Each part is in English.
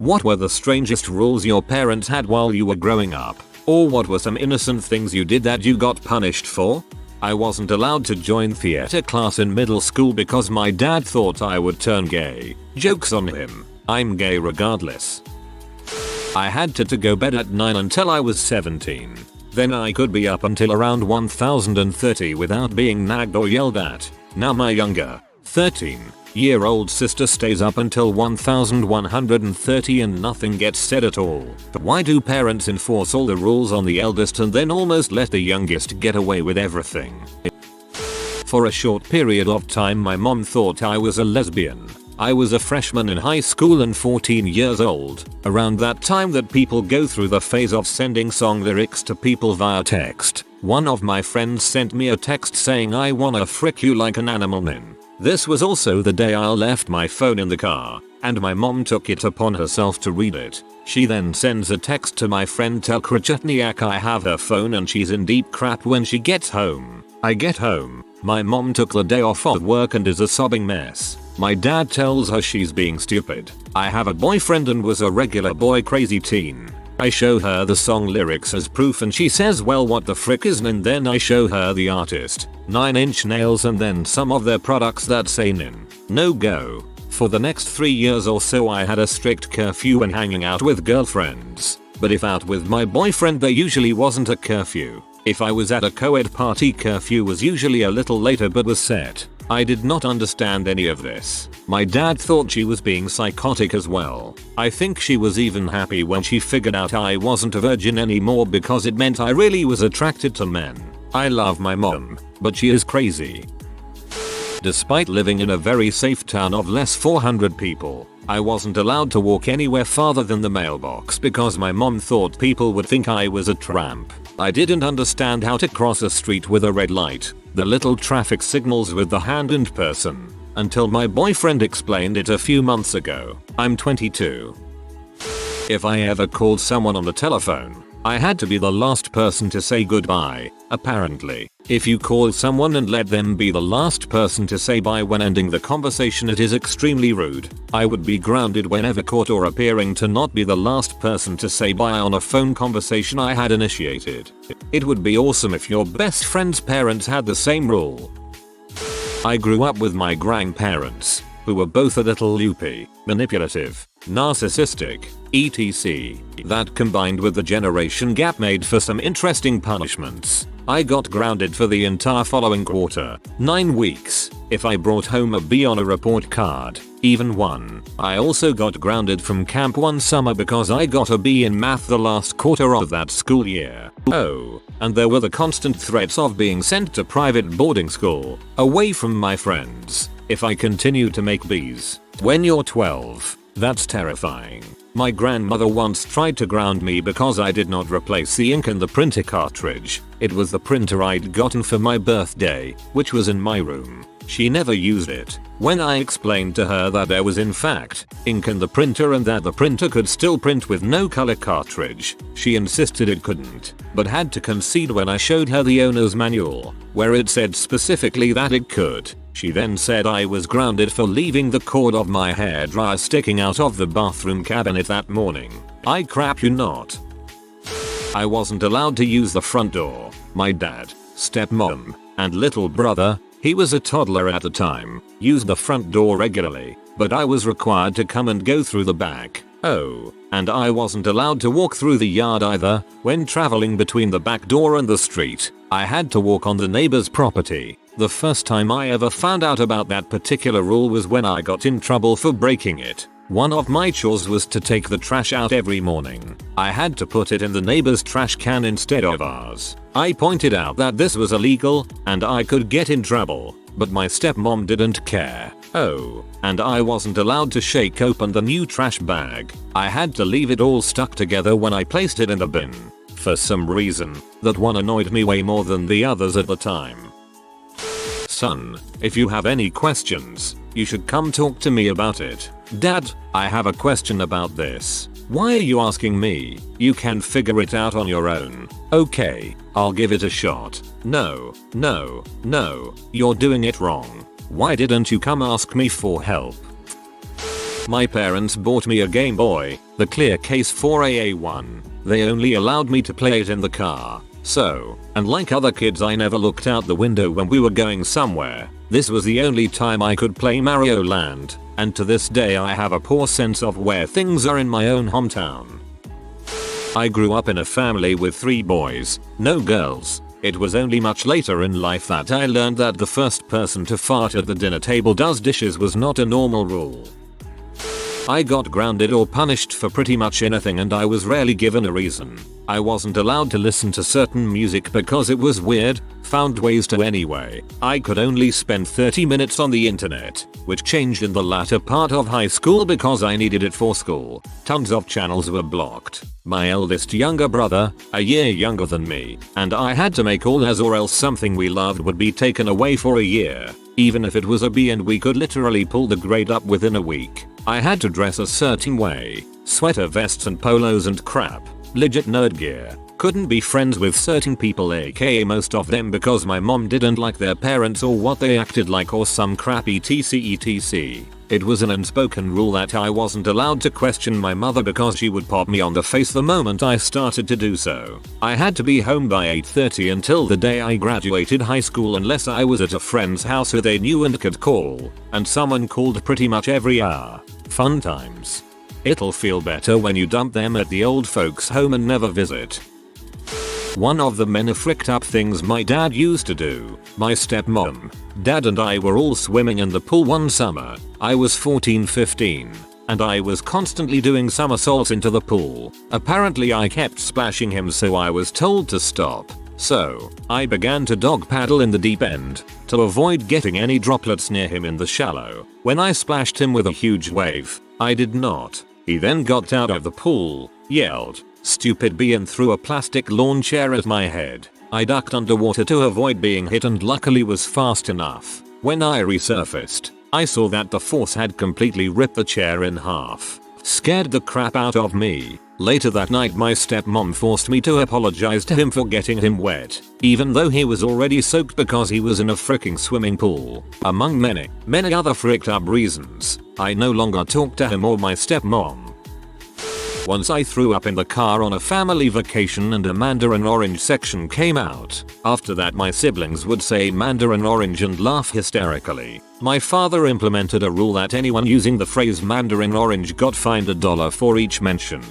What were the strangest rules your parents had while you were growing up? Or what were some innocent things you did that you got punished for? I wasn't allowed to join theater class in middle school because my dad thought I would turn gay. Joke's on him. I'm gay regardless. I had to go bed at 9 until I was 17. Then I could be up until around 1030 without being nagged or yelled at. Now my younger, 13-year-old sister stays up until 1130 and nothing gets said at all. Why do parents enforce all the rules on the eldest and then almost let the youngest get away with everything? For a short period of time my mom thought I was a lesbian. I was a freshman in high school and 14 years old, around that time that people go through the phase of sending song lyrics to people via text. One of my friends sent me a text saying I wanna frick you like an animal nin. This was also the day I left my phone in the car, and my mom took it upon herself to read it. She then sends a text to my friend tell Krachetniak I have her phone and she's in deep crap when she gets home. I get home, my mom took the day off of work and is a sobbing mess. My dad tells her she's being stupid. I have a boyfriend and was a regular boy crazy teen. I show her the song lyrics as proof and she says well what the frick is nin, then I show her the artist, 9 Inch Nails, and then some of their products that say nin. No go. For the next 3 years or so I had a strict curfew when hanging out with girlfriends. But if out with my boyfriend there usually wasn't a curfew. If I was at a co-ed party curfew was usually a little later but was set. I did not understand any of this. My dad thought she was being psychotic as well. I think she was even happy when she figured out I wasn't a virgin anymore because it meant I really was attracted to men. I love my mom, but she is crazy. Despite living in a very safe town of less 400 people, I wasn't allowed to walk anywhere farther than the mailbox because my mom thought people would think I was a tramp. I didn't understand how to cross a street with a red light, the little traffic signals with the hand and person, until my boyfriend explained it a few months ago. I'm 22. If I ever called someone on the telephone, I had to be the last person to say goodbye, apparently. If you call someone and let them be the last person to say bye when ending the conversation it is extremely rude. I would be grounded whenever caught or appearing to not be the last person to say bye on a phone conversation I had initiated. It would be awesome if your best friend's parents had the same rule. I grew up with my grandparents, who were both a little loopy, manipulative, narcissistic, etc. That combined with the generation gap made for some interesting punishments. I got grounded for the entire following quarter, 9 weeks, if I brought home a B on a report card, even one. I also got grounded from camp one summer because I got a B in math the last quarter of that school year. Oh, and there were the constant threats of being sent to private boarding school, away from my friends, if I continue to make B's. When you're 12, that's terrifying. My grandmother once tried to ground me because I did not replace the ink in the printer cartridge. It was the printer I'd gotten for my birthday, which was in my room. She never used it. When I explained to her that there was in fact ink in the printer and that the printer could still print with no color cartridge, she insisted it couldn't, but had to concede when I showed her the owner's manual, where it said specifically that it could. She then said I was grounded for leaving the cord of my hairdryer sticking out of the bathroom cabinet that morning. I crap you not. I wasn't allowed to use the front door. My dad, stepmom, and little brother, he was a toddler at the time, used the front door regularly, but I was required to come and go through the back. Oh, and I wasn't allowed to walk through the yard either. When traveling between the back door and the street, I had to walk on the neighbor's property. The first time I ever found out about that particular rule was when I got in trouble for breaking it. One of my chores was to take the trash out every morning. I had to put it in the neighbor's trash can instead of ours. I pointed out that this was illegal and I could get in trouble, but my stepmom didn't care. Oh, and I wasn't allowed to shake open the new trash bag. I had to leave it all stuck together when I placed it in the bin. For some reason, that one annoyed me way more than the others at the time. Son, if you have any questions, you should come talk to me about it. Dad, I have a question about this. Why are you asking me? You can figure it out on your own. Okay, I'll give it a shot. No, you're doing it wrong. Why didn't you come ask me for help? My parents bought me a Game Boy, the clear case 4AA1. They only allowed me to play it in the car. So, and like other kids, I never looked out the window when we were going somewhere. This was the only time I could play Mario Land, and to this day I have a poor sense of where things are in my own hometown. I grew up in a family with 3 boys, no girls. It was only much later in life that I learned that the first person to fart at the dinner table does dishes was not a normal rule. I got grounded or punished for pretty much anything, and I was rarely given a reason. I wasn't allowed to listen to certain music because it was weird, found ways to anyway. I could only spend 30 minutes on the internet, which changed in the latter part of high school because I needed it for school. Tons of channels were blocked. My eldest younger brother, a year younger than me, and I had to make all A's or else something we loved would be taken away for a year. Even if it was a B and we could literally pull the grade up within a week. I had to dress a certain way. Sweater vests and polos and crap. Legit nerd gear. Couldn't be friends with certain people, aka most of them, because my mom didn't like their parents or what they acted like or some crappy etc. It was an unspoken rule that I wasn't allowed to question my mother because she would pop me on the face the moment I started to do so. I had to be home by 8:30 until the day I graduated high school unless I was at a friend's house who they knew and could call, and someone called pretty much every hour. Fun times. It'll feel better when you dump them at the old folks home and never visit. One of the many fricked up things my dad used to do. My stepmom, dad and I were all swimming in the pool one summer. I was 14-15, and I was constantly doing somersaults into the pool. Apparently I kept splashing him, so I was told to stop. So, I began to dog paddle in the deep end, to avoid getting any droplets near him in the shallow. When I splashed him with a huge wave, I did not. He then got out of the pool, yelled, "Stupid bee," and threw a plastic lawn chair at my head. I ducked underwater to avoid being hit and luckily was fast enough. When I resurfaced, I saw that the force had completely ripped the chair in half. Scared the crap out of me. Later that night my stepmom forced me to apologize to him for getting him wet, even though he was already soaked because he was in a freaking swimming pool. Among many other fricked up reasons, I no longer talk to him or my stepmom. Once I threw up in the car on a family vacation and a mandarin orange section came out. After that my siblings would say mandarin orange and laugh hysterically. My father implemented a rule that anyone using the phrase mandarin orange got fined $1 for each mention.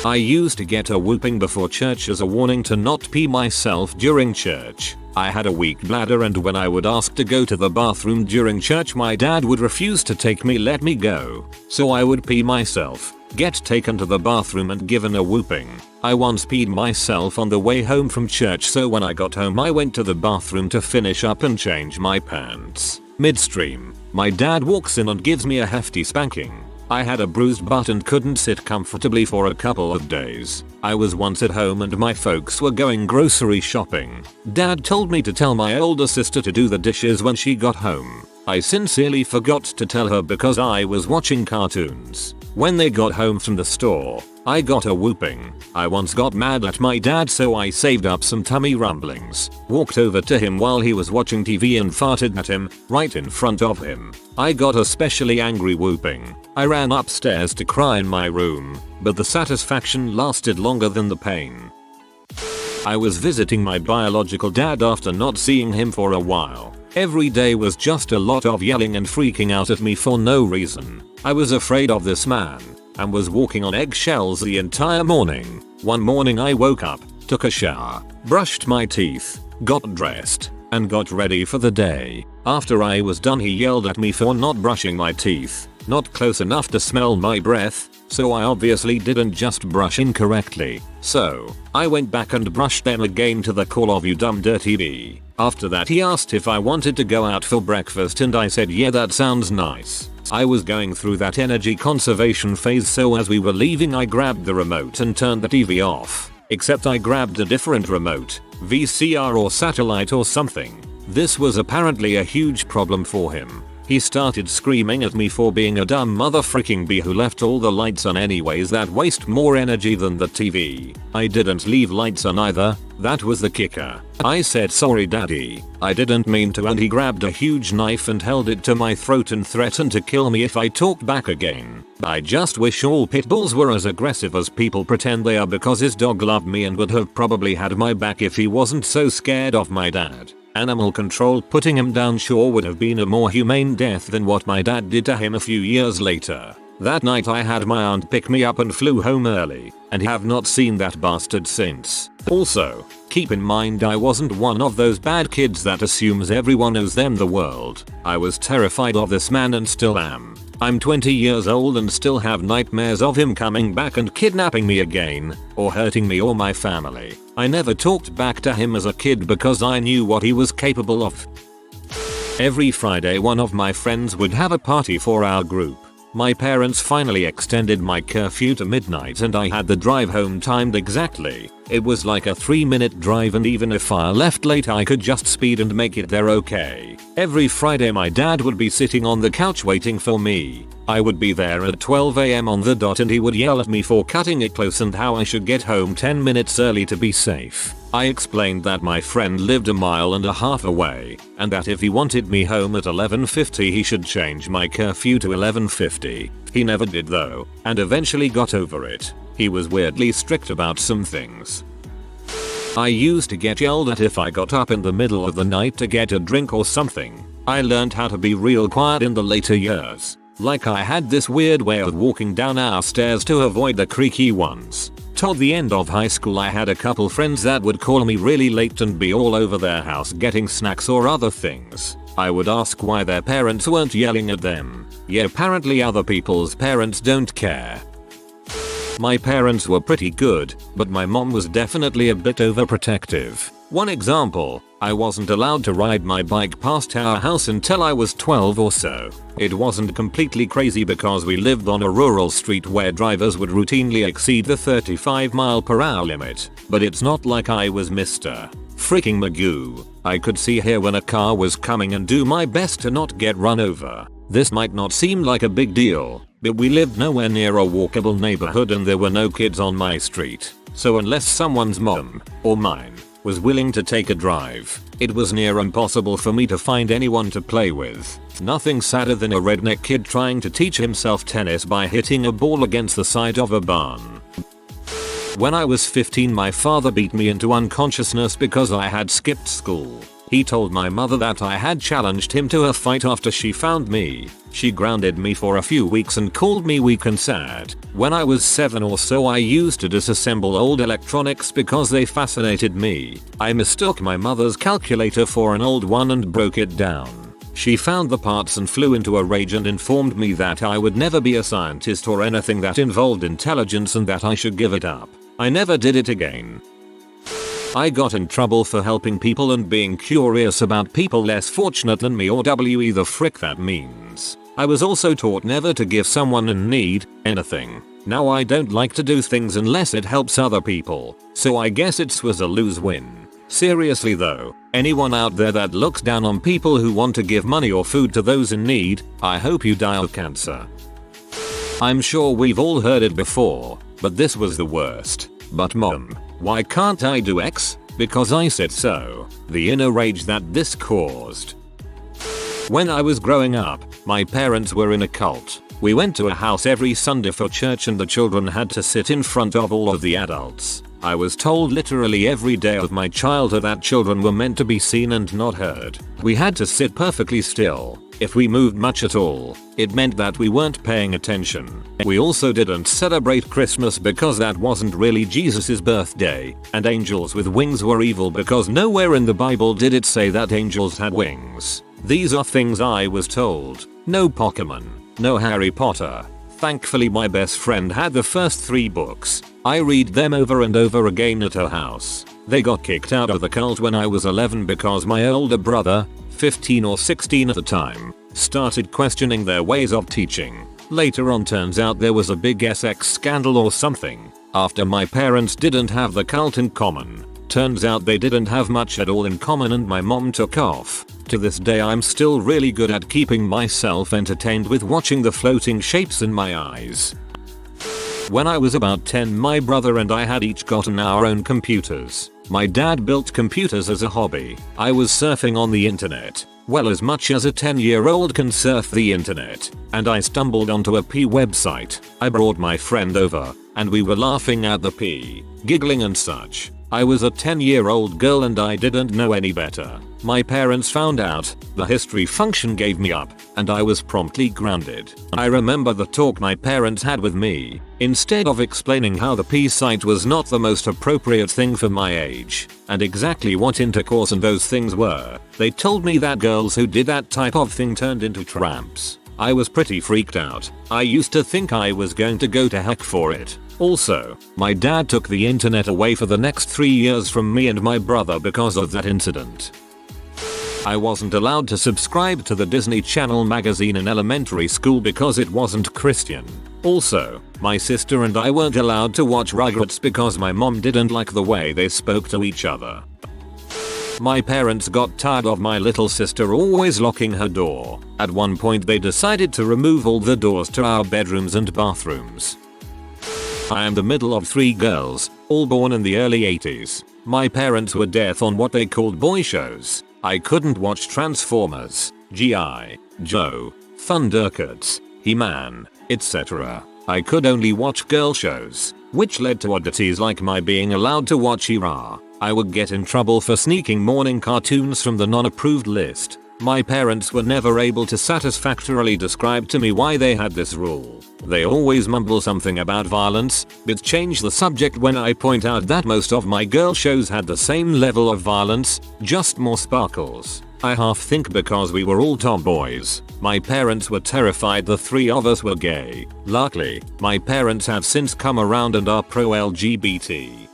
I used to get a whooping before church as a warning to not pee myself during church. I had a weak bladder, and when I would ask to go to the bathroom during church my dad would refuse to let me go. So I would pee myself, get taken to the bathroom and given a whooping. I once peed myself on the way home from church, so when I got home I went to the bathroom to finish up and change my pants. Midstream, my dad walks in and gives me a hefty spanking. I had a bruised butt and couldn't sit comfortably for a couple of days. I was once at home and my folks were going grocery shopping. Dad told me to tell my older sister to do the dishes when she got home. I sincerely forgot to tell her because I was watching cartoons. When they got home from the store, I got a whooping. I once got mad at my dad, so I saved up some tummy rumblings, walked over to him while he was watching TV and farted at him, right in front of him. I got especially angry whooping. I ran upstairs to cry in my room, but the satisfaction lasted longer than the pain. I was visiting my biological dad after not seeing him for a while. Every day was just a lot of yelling and freaking out at me for no reason. I was afraid of this man and was walking on eggshells the entire morning. One morning I woke up, took a shower, brushed my teeth, got dressed, and got ready for the day. After I was done he yelled at me for not brushing my teeth, not close enough to smell my breath, so I obviously didn't just brush incorrectly. So, I went back and brushed them again to the call of "you dumb dirty bee." After that he asked if I wanted to go out for breakfast and I said yeah, that sounds nice. I was going through that energy conservation phase, so as we were leaving I grabbed the remote and turned the TV off. Except I grabbed a different remote, VCR or satellite or something. This was apparently a huge problem for him. He started screaming at me for being a dumb motherfreaking bee who left all the lights on anyways that waste more energy than the TV. I didn't leave lights on either, that was the kicker. I said sorry daddy, I didn't mean to, and he grabbed a huge knife and held it to my throat and threatened to kill me if I talked back again. I just wish all pit bulls were as aggressive as people pretend they are, because his dog loved me and would have probably had my back if he wasn't so scared of my dad. Animal control putting him down sure would have been a more humane death than what my dad did to him a few years later. That night I had my aunt pick me up and flew home early, and have not seen that bastard since. Also, keep in mind I wasn't one of those bad kids that assumes everyone owes them the world. I was terrified of this man and still am. I'm 20 years old and still have nightmares of him coming back and kidnapping me again, or hurting me or my family. I never talked back to him as a kid because I knew what he was capable of. Every Friday one of my friends would have a party for our group. My parents finally extended my curfew to midnight and I had the drive home timed exactly. It was like a 3-minute drive, and even if I left late I could just speed and make it there okay. Every Friday my dad would be sitting on the couch waiting for me. I would be there at 12 AM on the dot and he would yell at me for cutting it close and how I should get home 10 minutes early to be safe. I explained that my friend lived a mile and a half away, and that if he wanted me home at 11:50 he should change my curfew to 11:50. He never did though, and eventually got over it. He was weirdly strict about some things. I used to get yelled at if I got up in the middle of the night to get a drink or something. I learned how to be real quiet in the later years. Like I had this weird way of walking down our stairs to avoid the creaky ones. Toward the end of high school I had a couple friends that would call me really late and be all over their house getting snacks or other things. I would ask why their parents weren't yelling at them. Yeah, apparently other people's parents don't care. My parents were pretty good, but my mom was definitely a bit overprotective. One example, I wasn't allowed to ride my bike past our house until I was 12 or so. It wasn't completely crazy because we lived on a rural street where drivers would routinely exceed the 35 mph limit, but it's not like I was Mr. Freaking Magoo. I could see here when a car was coming and do my best to not get run over. This might not seem like a big deal, but we lived nowhere near a walkable neighborhood and there were no kids on my street. So unless someone's mom, or mine, was willing to take a drive, it was near impossible for me to find anyone to play with. Nothing sadder than a redneck kid trying to teach himself tennis by hitting a ball against the side of a barn. When I was 15 my father beat me into unconsciousness because I had skipped school. He told my mother that I had challenged him to a fight after she found me. She grounded me for a few weeks and called me weak and sad. When I was 7 or so I used to disassemble old electronics because they fascinated me. I mistook my mother's calculator for an old one and broke it down. She found the parts and flew into a rage and informed me that I would never be a scientist or anything that involved intelligence and that I should give it up. I never did it again. I got in trouble for helping people and being curious about people less fortunate than me, or whatever the frick that means. I was also taught never to give someone in need anything. Now I don't like to do things unless it helps other people, so I guess it was a lose-win. Seriously though, anyone out there that looks down on people who want to give money or food to those in need, I hope you die of cancer. I'm sure we've all heard it before, but this was the worst. But mom, why can't I do X? Because I said so. The inner rage that this caused. When I was growing up, my parents were in a cult. We went to a house every Sunday for church and the children had to sit in front of all of the adults. I was told literally every day of my childhood that children were meant to be seen and not heard. We had to sit perfectly still. If we moved much at all, it meant that we weren't paying attention. We also didn't celebrate Christmas because that wasn't really Jesus' birthday, and angels with wings were evil because nowhere in the Bible did it say that angels had wings. These are things I was told. No Pokemon, no Harry Potter. Thankfully my best friend had the first 3 books. I read them over and over again at her house. They got kicked out of the cult when I was 11 because my older brother, 15 or 16 at the time, started questioning their ways of teaching. Later on turns out there was a big sex scandal or something. After my parents didn't have the cult in common. Turns out they didn't have much at all in common and my mom took off. To this day I'm still really good at keeping myself entertained with watching the floating shapes in my eyes. When I was about 10, my brother and I had each gotten our own computers. My dad built computers as a hobby. I was surfing on the internet. Well, as much as a 10-year-old can surf the internet. And I stumbled onto a P website. I brought my friend over, and we were laughing at the P, giggling and such. I was a 10-year-old girl and I didn't know any better. My parents found out, the history function gave me up, and I was promptly grounded. I remember the talk my parents had with me. Instead of explaining how the P site was not the most appropriate thing for my age, and exactly what intercourse and those things were, they told me that girls who did that type of thing turned into tramps. I was pretty freaked out. I used to think I was going to go to heck for it. Also, my dad took the internet away for the next 3 years from me and my brother because of that incident. I wasn't allowed to subscribe to the Disney Channel magazine in elementary school because it wasn't Christian. Also, my sister and I weren't allowed to watch Rugrats because my mom didn't like the way they spoke to each other. My parents got tired of my little sister always locking her door. At one point they decided to remove all the doors to our bedrooms and bathrooms. I am the middle of 3 girls, all born in the early 80s. My parents were deaf on what they called boy shows. I couldn't watch Transformers, G.I. Joe, Thundercats, He-Man, etc. I could only watch girl shows, which led to oddities like my being allowed to watch Era. I would get in trouble for sneaking morning cartoons from the non-approved list. My parents were never able to satisfactorily describe to me why they had this rule. They always mumble something about violence, but change the subject when I point out that most of my girl shows had the same level of violence, just more sparkles. I half think because we were all tomboys. My parents were terrified the 3 of us were gay. Luckily, my parents have since come around and are pro-LGBT.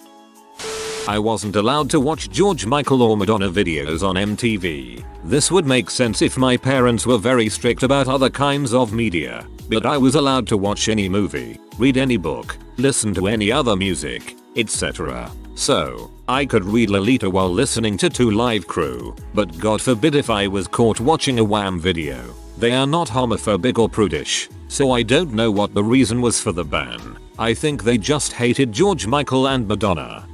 I wasn't allowed to watch George Michael or Madonna videos on MTV. This would make sense if my parents were very strict about other kinds of media, but I was allowed to watch any movie, read any book, listen to any other music, etc. So, I could read Lolita while listening to 2 Live Crew, but God forbid if I was caught watching a Wham video. They are not homophobic or prudish, so I don't know what the reason was for the ban. I think they just hated George Michael and Madonna.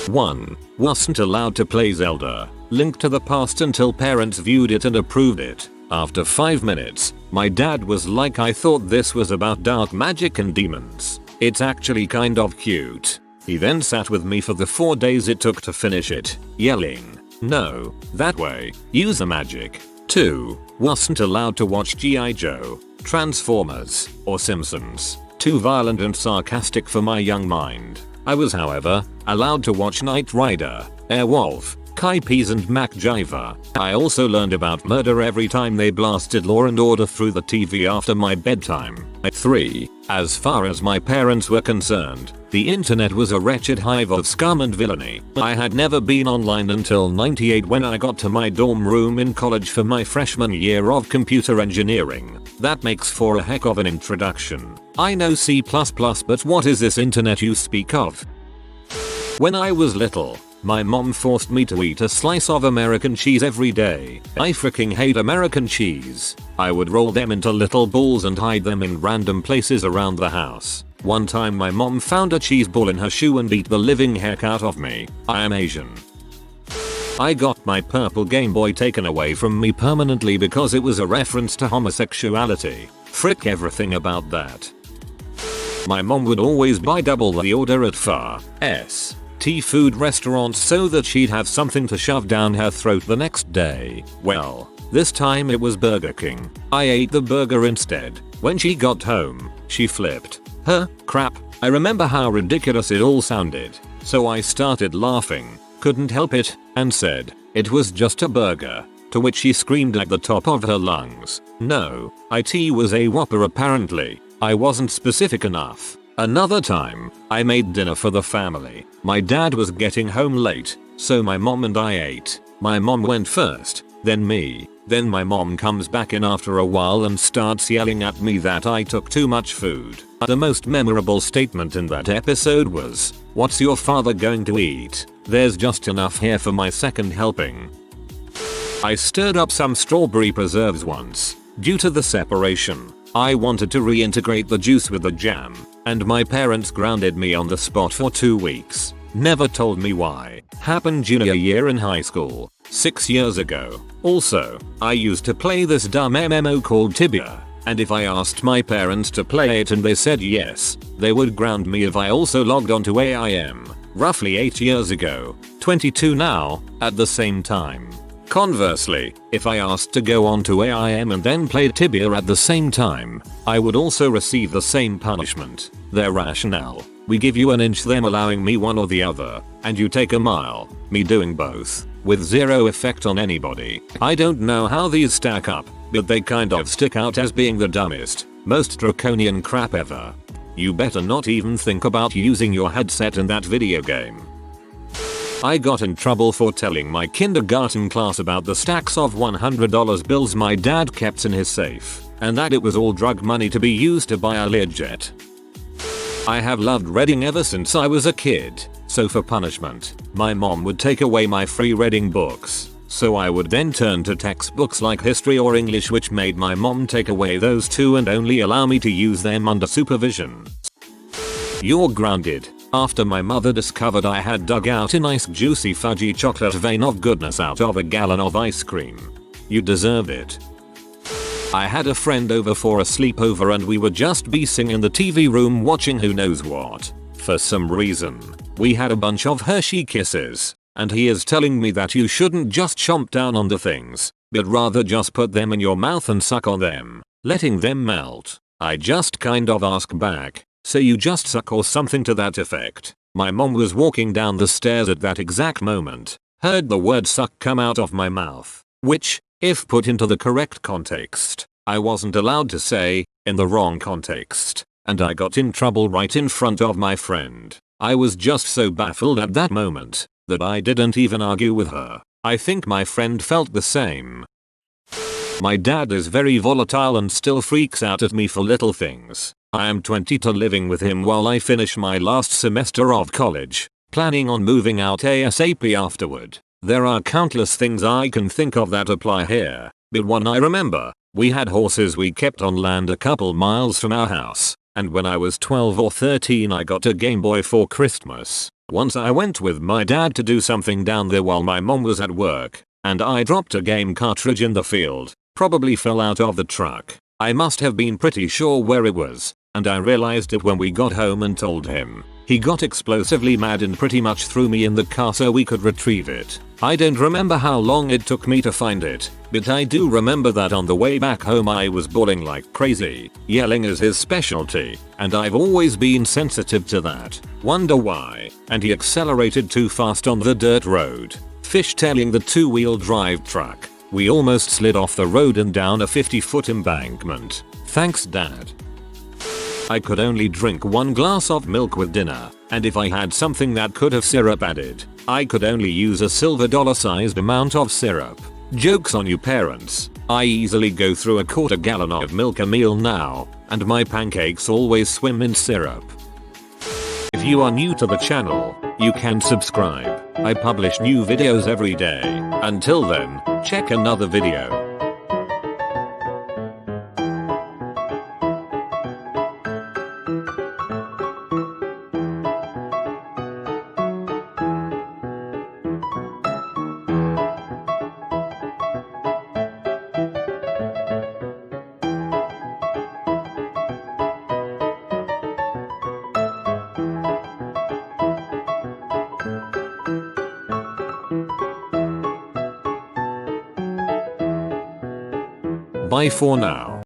1. Wasn't allowed to play Zelda: Link to the Past until parents viewed it and approved it. After 5 minutes, my dad was like, I thought this was about dark magic and demons. It's actually kind of cute. He then sat with me for the 4 days it took to finish it, yelling, no, that way, use the magic. 2. Wasn't allowed to watch G.I. Joe, Transformers, or Simpsons. Too violent and sarcastic for my young mind. I was, however, allowed to watch Knight Rider, Airwolf, Kai-Pis and MacGyver. I also learned about murder every time they blasted Law and Order through the TV after my bedtime. 3. As far as my parents were concerned, the internet was a wretched hive of scum and villainy. I had never been online until '98 when I got to my dorm room in college for my freshman year of computer engineering. That makes for a heck of an introduction. I know C++, but what is this internet you speak of? When I was little, my mom forced me to eat a slice of American cheese every day. I freaking hate American cheese. I would roll them into little balls and hide them in random places around the house. One time my mom found a cheese ball in her shoe and beat the living heck out of me. I am Asian. I got my purple Game Boy taken away from me permanently because it was a reference to homosexuality. Frick everything about that. My mom would always buy double the order at fast food restaurants so that she'd have something to shove down her throat the next day. Well, this time it was Burger King. I ate the burger instead. When she got home, she flipped. Crap. I remember how ridiculous it all sounded, so I started laughing, couldn't help it, and said, it was just a burger. To which she screamed at the top of her lungs, no, it was a Whopper apparently. I wasn't specific enough. Another time, I made dinner for the family. My dad was getting home late, so my mom and I ate. My mom went first, then me. Then my mom comes back in after a while and starts yelling at me that I took too much food. The most memorable statement in that episode was, "What's your father going to eat? There's just enough here for my second helping." I stirred up some strawberry preserves once. Due to the separation, I wanted to reintegrate the juice with the jam, and my parents grounded me on the spot for 2 weeks. Never told me why. Happened junior year in high school, 6 years ago. Also, I used to play this dumb MMO called Tibia, and if I asked my parents to play it and they said yes, they would ground me if I also logged onto AIM. Roughly 8 years ago, 22 now, at the same time. Conversely, if I asked to go onto AIM and then played Tibia at the same time, I would also receive the same punishment. Their rationale: we give you an inch, them allowing me one or the other, and you take a mile, me doing both, with zero effect on anybody. I don't know how these stack up, but they kind of stick out as being the dumbest, most draconian crap ever. You better not even think about using your headset in that video game. I got in trouble for telling my kindergarten class about the stacks of $100 bills my dad kept in his safe, and that it was all drug money to be used to buy a Learjet. I have loved reading ever since I was a kid, so for punishment, my mom would take away my free reading books, so I would then turn to textbooks like history or English, which made my mom take away those two and only allow me to use them under supervision. You're grounded. After my mother discovered I had dug out a nice juicy fudgy chocolate vein of goodness out of a gallon of ice cream. You deserve it. I had a friend over for a sleepover and we would just be sitting in the TV room watching who knows what. For some reason, we had a bunch of Hershey Kisses, and he is telling me that you shouldn't just chomp down on the things, but rather just put them in your mouth and suck on them, letting them melt. I just kind of ask back, "So you just suck," or something to that effect. My mom was walking down the stairs at that exact moment, heard the word suck come out of my mouth, which, if put into the correct context, I wasn't allowed to say, in the wrong context, and I got in trouble right in front of my friend. I was just so baffled at that moment that I didn't even argue with her. I think my friend felt the same. My dad is very volatile and still freaks out at me for little things. I am 22 living with him while I finish my last semester of college, planning on moving out ASAP afterward. There are countless things I can think of that apply here, but one I remember: we had horses we kept on land a couple miles from our house, and when I was 12 or 13 I got a Game Boy for Christmas. Once I went with my dad to do something down there while my mom was at work, and I dropped a game cartridge in the field, probably fell out of the truck. I must have been pretty sure where it was, and I realized it when we got home and told him. He got explosively mad and pretty much threw me in the car so we could retrieve it. I don't remember how long it took me to find it, but I do remember that on the way back home I was bawling like crazy. Yelling is his specialty, and I've always been sensitive to that. Wonder why. And he accelerated too fast on the dirt road, fishtailing the two-wheel drive truck. We almost slid off the road and down a 50-foot embankment. Thanks, Dad. I could only drink 1 glass of milk with dinner, and if I had something that could have syrup added, I could only use a silver dollar-sized amount of syrup. Jokes on you, parents. I easily go through a quarter gallon of milk a meal now, and my pancakes always swim in syrup. If you are new to the channel, you can subscribe. I publish new videos every day. Until then, check another video. Bye for now.